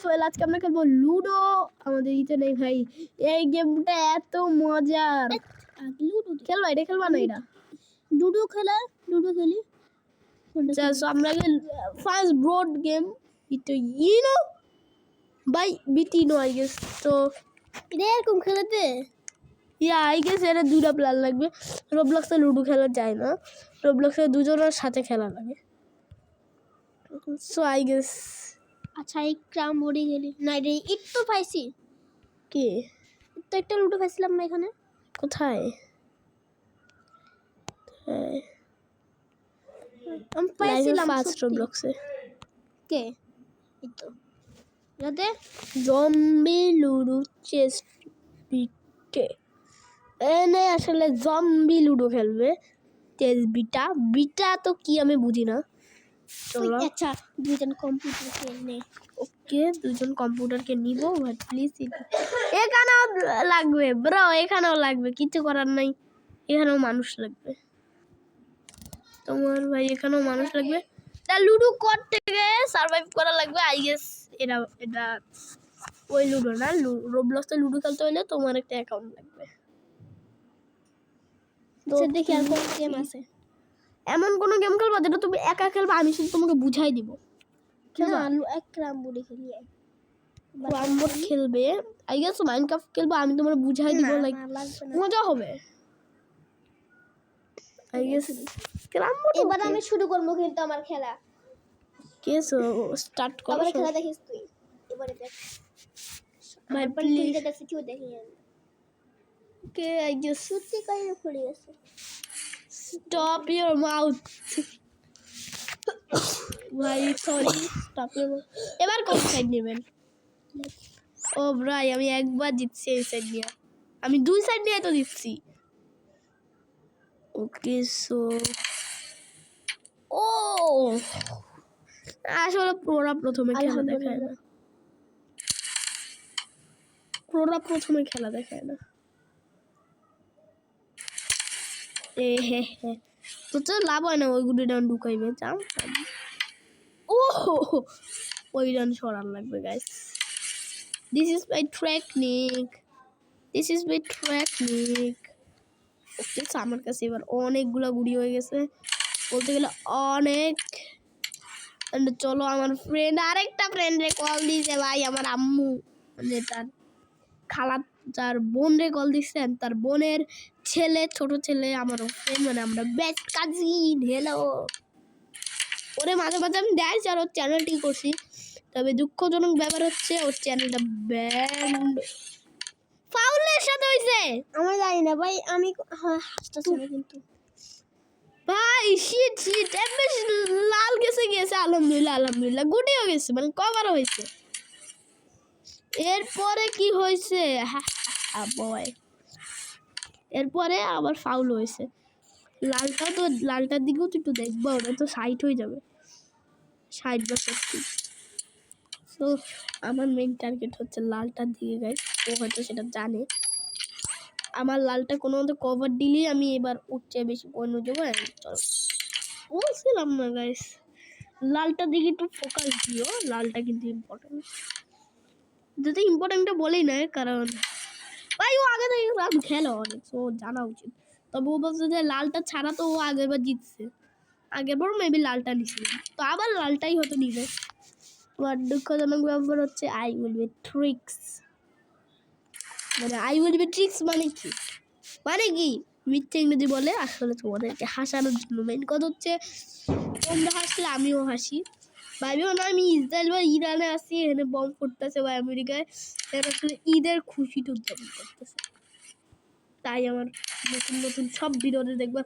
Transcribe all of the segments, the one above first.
Rafael. আজকে আমরা খেলবো লুডো। আমাদের ইতে নেই ভাই, এই গেমটা এত মজার। লুডো খেলবা এটা, খেলবা না এটা? লুডো খেলা, লুডো খেলি। So আমরা ফার্স্ট ব্রড গেম এটা বাই বিটি নো আই গেস। তো এটা এরকম খেলাতে আই গেস এর দুইটা প্লেয়ার লাগবে। রোবলক্সে লুডো খেলা যায় না, রোবলক্সে দুজনের সাথে খেলা লাগে। সো আই গেস আচ্ছা এই ক্রাম বডি খেলি না। এটা একটু পাইছি কি তো, একটা লুডো পাইছিলাম না এখানে। কোথায়? আমি পাইছিলাম ফার্স্ট রোবলক্সে। কে এই তো যাতে জম্বি লুডো চেস বিটে এনে আসলে জম্বি লুডো খেলবে। চেস বিটা বিটা তো কি আমি বুঝি না। চলো আচ্ছা দুইজন কম্পিউটার খেলনে। ওকে দুজন কম্পিউটারকে নিব, বাট প্লিজ এখানেও লাগবে ব্রো, এখানেও লাগবে, কিছু করার নাই। এখানেও মানুষ লাগবে তোমার ভাই, এখানেও মানুষ লাগবে। তা লুডো করতে গিয়ে সার্ভাইভ করা লাগবে আই গেস। এটা ওই লুডো না, রোবলক্সে লুডো খেলতে হলে তোমার একটা অ্যাকাউন্ট লাগবে। তো দেখি আর কোন গেম আছে। এমন কোন গেম খেলবা যেটা তুমি একা খেলবা, আমি শুধু তোমাকে বুঝাই দিব। না এক ক্রাম বডি খেলি। ক্রামবোর্ড খেলবে আই গেস, মাইনক্রাফট খেলবা, আমি তোমার বুঝাই দিব, লাইক মজা হবে আই গেস। ক্রামবোর্ড এবার আমি শুরু করব কিন্তু আমার খেলা। কেসো স্টার্ট করো। আবার খেলা দেখিস তুই এবারে দেখ ভাই প্লিজ। এটা দেখি কেউ দেখি ওকে আই গেস সত্যি কাই পড়ে আছে। স্টপ ইওর মাউথ ভাই, সরি স্টপ ইওর। এবার কোন সাইড নেবেন? ও ভাই আমি একবার জিতছি এই সাইড নিয়ে, আমি দুই সাইড নিয়ে তো জিতছি। ওকে সো ও আসলে প্রোরা প্রথমে খেলা দেখায় না, প্রোরা প্রথমে খেলা দেখায় না। এ হে হে তো তো লাভ হয় না, ওইগুলো ডাউন ঢুকাইবে চাও। ও ওই ডান সরান লাগবে guys. This is my technique, this is my technique. Okay আমার কাছে এবার অনেকগুলো গুড়ি হয়ে গেছে, বলতে গেলে অনেক। চলো আমার ফ্রেন্ড, আরেকটা ফ্রেন্ডে কল দিয়েছে ভাই, আমার আম্মু মানে তার খালা, তার বোন রে কল দিচ্ছেন, তার বোনের ছেলে, ছোট ছেলে আমার ফ্রেন্ড, মানে আমরা বেস্ট কাজিন। হ্যালো ওরে মাঝে মাঝে আমি দেখছি আর ওর চ্যানেলটি করছি, তবে দুঃখজনক ব্যাপার হচ্ছে ওর চ্যানেলটা ব্যান্ড ফাউলের সাথে হয়েছে। আমার জানি না ভাই, আমি হাসতেছি না কিন্তু ভাই শিট শিট এমনি লাল গেছে আলহামদুলিল্লাহ, আলহামদুলিল্লাহ গুটিও গেছে, মানে কভারও হয়েছে। এরপরে কি হয়েছে বয়, এরপরে আবার ফাউল হয়েছে। লালটা তো, লালটার দিকেও তো একটু দেখবো, ওটা তো সাইড হয়ে যাবে, 60 বা 70। সো আমার মেইন টার্গেট হচ্ছে লালটার দিকে গাইস, ও হয়তো সেটা জানে। আমার লালটা কোনো মতো কভার দিলে আমি এবার উঠছে বেশি পয়েন্ট দেবো। বলছিলাম না গাইস, লালটার দিকে একটু ফোকাস দিও, লালটা কিন্তু ইম্পর্টেন্ট। যদি ইম্পর্টেন্টটা বলেই না, কারণ ভাই ও আগে থেকে খেলো অনেক, ও জানা উচিত। তবে ও বলছে যে লালটা ছাড়া তো ও আগেরবার জিতছে, আগেরবার মেবি লালটা নিছিল, তো আবার লালটাই হয়তো নিবে। আমার দুঃখজনক ব্যাপার হচ্ছে আই উইল বি ট্রিক্স, মানে আই উইল বি ট্রিক্স মানে কি, মানে কি মিথ্যে ইংরেজি বলে আসলে তোমাদেরকে হাসানোর জন্য। মেন কথা হচ্ছে তোমরা হাসলে আমিও হাসি। ভাবিও না আমি ইসরায়েল বা ইরানে আসি, এখানে বম ফুটতেছে বা আমেরিকায়, এরা আসলে ঈদের খুশিটা উদযাপন করতেছে। তাই আমার নতুন নতুন সব ভিডিওতে দেখবা।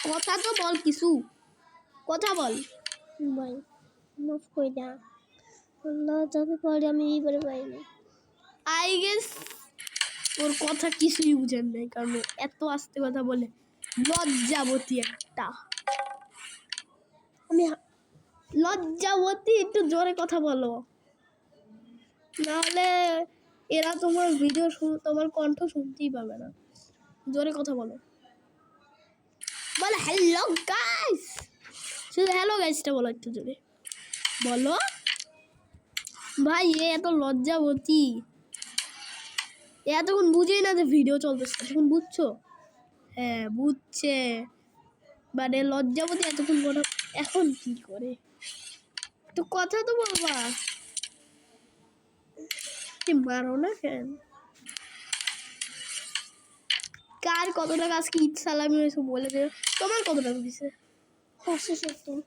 কথা তো বল, কিছু কথা বল ভাই। মাফ করে দা আল্লাহ, যাতে পারি আমি এইবারে পাইনি। আই গেস ওর কথা কিছুই বুঝেন নাই, কারণ এত আস্তে কথা বলে, লজ্জাবতী একটা। আমি লজ্জাবতী, একটু জোরে কথা বলো, নাহলে এরা তোমার ভিডিও তোমার কণ্ঠ শুনতেই পাবে না। জোরে কথা বলো, বলো হ্যালো গাইস, শুধু হ্যালো গাইসটা বলো একটু জোরে। বলো ভাই, এ এত লজ্জাবতী, এতক্ষণ বুঝেই না যে ভিডিও চলতেছে, এতক্ষণ বুঝছো? হ্যাঁ বুঝছে, মানে লজ্জাবতী এতক্ষণ বড়, এখন কি করে? তো কথা তো বলবা, মারো না কেন? কার কত টাকা আজকে ঈদ সালামি হয়েছে বলে দেবে। তোমার কত টাকা দিছে? 570।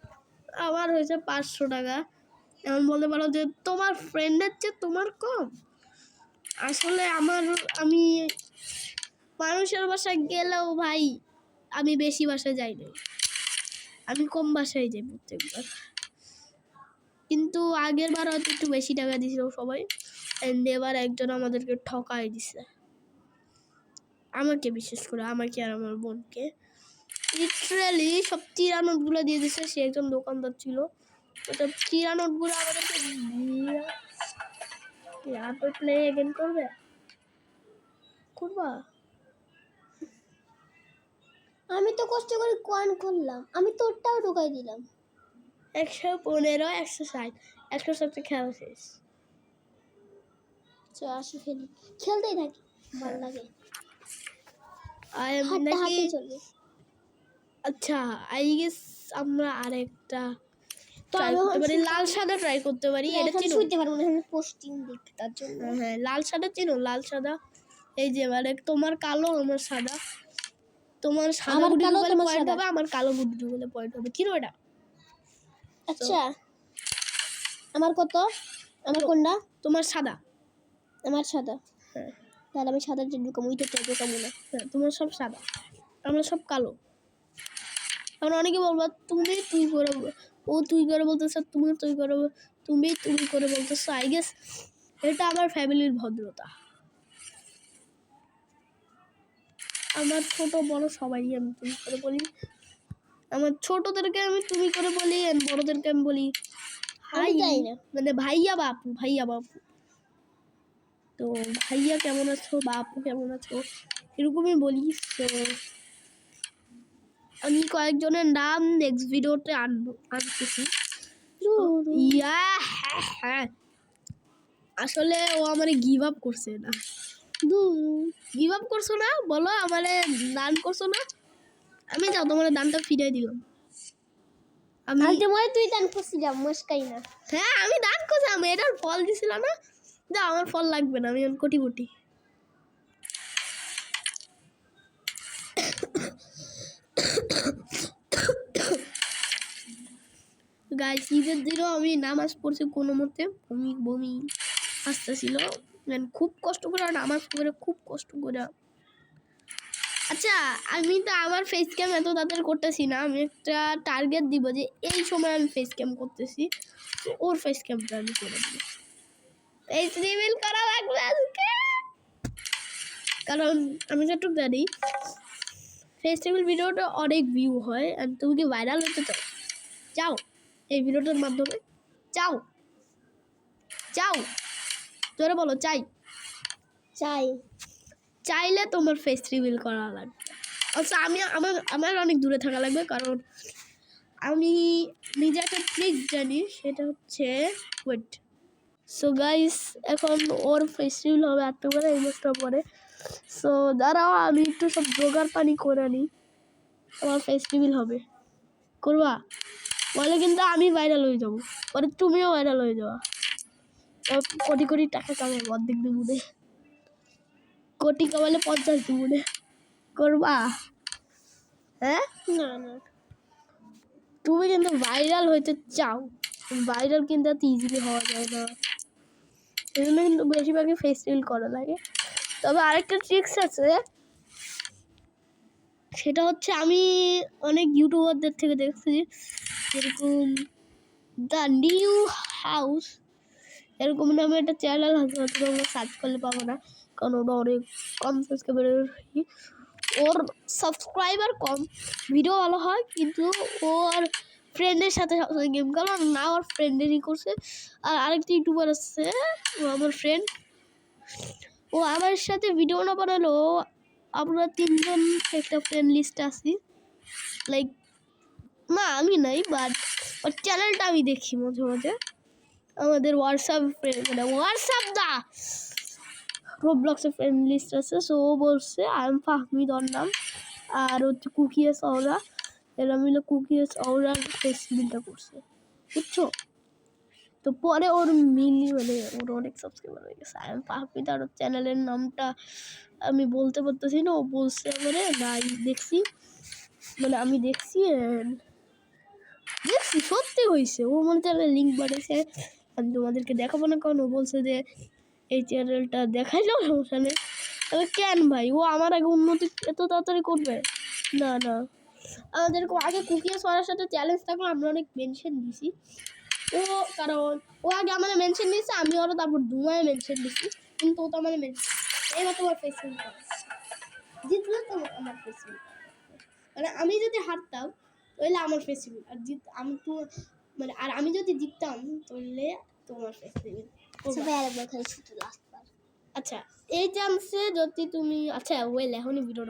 আমার হয়েছে 500 টাকা। এমন বলতে পারো যে তোমার ফ্রেন্ডের চেয়ে তোমার কম। আসলে আমি মানুষের বাসায় গেলেও ভাই আমি বেশি বাসায় যাই না, আমি কম বাসায় যাই প্রত্যেকবার। কিন্তু আগের বার হয়তো একটু বেশি টাকা দিছিল সবাই, এন্ড এবার একজন আমাদেরকে ঠকাই দিছে, আমাকে বিশেষ করে, আমাকে আর আমার বোনকে লিটারালি সব 3 নোটগুলো দিয়ে দিছে। সে একজন দোকানদার ছিল, ওটা 3 নোটগুলো আমাদেরকে তারপর প্লে এগেন করবা। আমি তো কষ্ট করে কয়েন করলাম, আমি তোরটাও ঢুকাই দিলাম। 115, 160, 160 খেলা শেষ। আসি খেলি, খেলতেই থাকি, ভালো লাগে, হাঁটতে নাকি হাঁটতে চলবে। আচ্ছা আই গেস আমরা আরেকটা তো ট্রাই আমি করতে পারি, লাল সাদা ট্রাই করতে পারি। এটা এখন চিনো? শুইতে পারবো না, আমি পোস্টিং দেখতে, তার জন্য। হ্যাঁ লাল সাদা চিনো? লাল সাদা, এই যে মানে তোমার কালো আমার সাদা, তোমার সাদা আমার গুটি কালো, ঢুকালে তোমার পয়েন্ট সাদা। হবে, আমার কালো গুটি ঢুকালে পয়েন্ট হবে। কি এটা? আচ্ছা আমার কত? আমার কোনটা? তোমার সাদা। আমার সাদা। হ্যাঁ তাহলে আমি সাদা যে ঢুকাবো, ওইটা ঢুকাবো না। হ্যাঁ, তোমার সব সাদা, আমরা সব কালো। আমরা অনেকে বলবো তুমি তুই করে, ও তুই করে বলতেছ, তুমি তুই করে, তুমি করে বলতেছো। আই গেস এটা আমার ফ্যামিলির ভদ্রতা। আমার ছোট বড় সবাই আমি তুমি করে বলি, আমার ছোটদেরকে আমি তুমি করে বলি, আর বড়দেরকে আমি বলি হাই, তাই না, মানে ভাইয়া বাপু, ভাইয়া বাপু। তো ভাইয়া কেমন আছো, বাপু কেমন আছো, এরকমই বলি। তো আমি কয়েকজনের নাম নেক্সট ভিডিওতে আনতেছি। ইয়া হ্যাঁ, আসলে ও আমারে গিভ আপ করছে না। গিভ আপ করছো না বলো, আমারে দান করছো না, আমি যাও তোমার দানটা ফিরিয়ে দিলাম। আমি তুই দান করছিলাম মস্কাই না। হ্যাঁ আমি দান করছিলাম, এটার ফল দিছিল না, যা আমার ফল লাগবে না, আমি কোটি গাইস ঈদের দিনও আমি নামাজ পড়ছি কোনো মতে, বমি আসতেছিল, খুব কষ্ট করে নামাজ পড়ে, খুব কষ্ট করে। আচ্ছা আমি তো আমার ফেস ক্যাম এত তাড়াতাড়ি করতেছি না, আমি একটা টার্গেট দিব যে এই সময় আমি ফেস ক্যাম করতেছি, তো ওর ফেস ক্যামটা আমি করে দিব। ফেস রিভিল করা লাগবে আজকে, কারণ আমি যতটুকু জানি ফেস রিভিল ভিডিওটা অনেক ভিউ হয়, আর তুমি কি ভাইরাল হতে চাও? চাও এই ভিডিওটার মাধ্যমে? চাও তোরা বলো চাই। চাইলে তোমার ফেস রিভিল করা লাগবে। আচ্ছা আমার অনেক দূরে থাকা লাগবে, কারণ আমি নিজে একটা ট্রিক জানি, সেটা হচ্ছে ওয়েট। সো গাইস এখন ওর ফেস রিভিল হবে একটু করে, এই মাসটা পরে। সো দাঁড়াও আমি একটু সব জোগাড় পানি করে নিই, আমার ফেস রিভিল হবে। করবা বলে কিন্তু আমি ভাইরাল হয়ে যাবো, পরে তুমিও ভাইরাল হয়ে যাওয়া, কোটি টাকা কামাবো, অর্ধেক দুপুরে কোটি কামালে 50 দুপুরে। করবা? হ্যাঁ না তুমি কিন্তু ভাইরাল হইতে চাও, ভাইরাল কিন্তু এত ইজিলি হওয়া যায় না, এই জন্য কিন্তু বেশিরভাগই ফেস রিভিল করা লাগে। তবে আরেকটা ট্রিক্স আছে, সেটা হচ্ছে আমি অনেক ইউটিউবারদের থেকে দেখছি, যেরকম দ্য নিউ হাউস এরকম নামে একটা চ্যানেল আছে, তোমরা সার্চ করলে পাবো না, কারণ ওটা অনেক কম সাবস্ক্রাইবার। ওর সাবস্ক্রাইবার কম, ভিডিও ভালো হয়, কিন্তু ওর ফ্রেন্ডের সাথে গেম খেলো না, ওর ফ্রেন্ডেরই করছে। আর আরেকটা ইউটিউবার আছে আমার ফ্রেন্ড, ও আমার সাথে ভিডিও না বানালো, আমরা 3 জন একটা ফ্রেন্ড লিস্টে আছি, লাইক না আমি নাই, বাট ওর চ্যানেলটা আমি দেখি মাঝে মাঝে। আমাদের হোয়াটসঅ্যাপ মানে হোয়াটসঅ্যাপ দা রোবলক্সের ফ্রেন্ড লিস্ট আছে। সো ও বলছে আই এম ফাহমিদ ওর নাম, আর হচ্ছে কুকিএস ওরা, এরা মিলে কুকিএস ওরার ফেসবিলটা করছে, বুঝছো? তো পরে ওর মানে ওর অনেক সাবস্ক্রাইবার হয়ে গেছে। আই এম ফাহমিদ, আর ওর চ্যানেলের নামটা আমি বলতে পারতেছি না। ও বলছে মানে না দেখছি, মানে আমি দেখছি সত্যি হয়েছে। ও মনে চ্যানেলের লিঙ্ক বানিয়েছে, আমি তোমাদেরকে দেখাবো না, কারণ ও বলছে যে এই চ্যানেলটা দেখাইলেও সমস্যা নেই। তবে কেন ভাই, ও আমার আগে উন্নতি এত তাড়াতাড়ি করবে? না না, আমাদের আগে কুকিয়ে সরার সাথে চ্যালেঞ্জ থাকলো, আমরা অনেক মেনশন দিছি। ও কারণ ও আগে আমাদের মেনশন দিয়েছে, আমি ওরা তারপর দুমায় মেনশন দিছি, কিন্তু ও তো আমাদের মেনশন। এবার তোমার ফেসবুক জিতলে তো আমার ফেসবুক, মানে আমি যদি হারতাম তাহলে আমার ফেসবুক, আর আমি তো মানে, আর আমি যদি জিততাম তাহলে তোমার ফেসবুক। সবাই আরেকবার খালি শুধু লাস্ট বার। আচ্ছা এই চান্সে যদি তুমি, আচ্ছা ওয়েল এখনই ভিডিওটা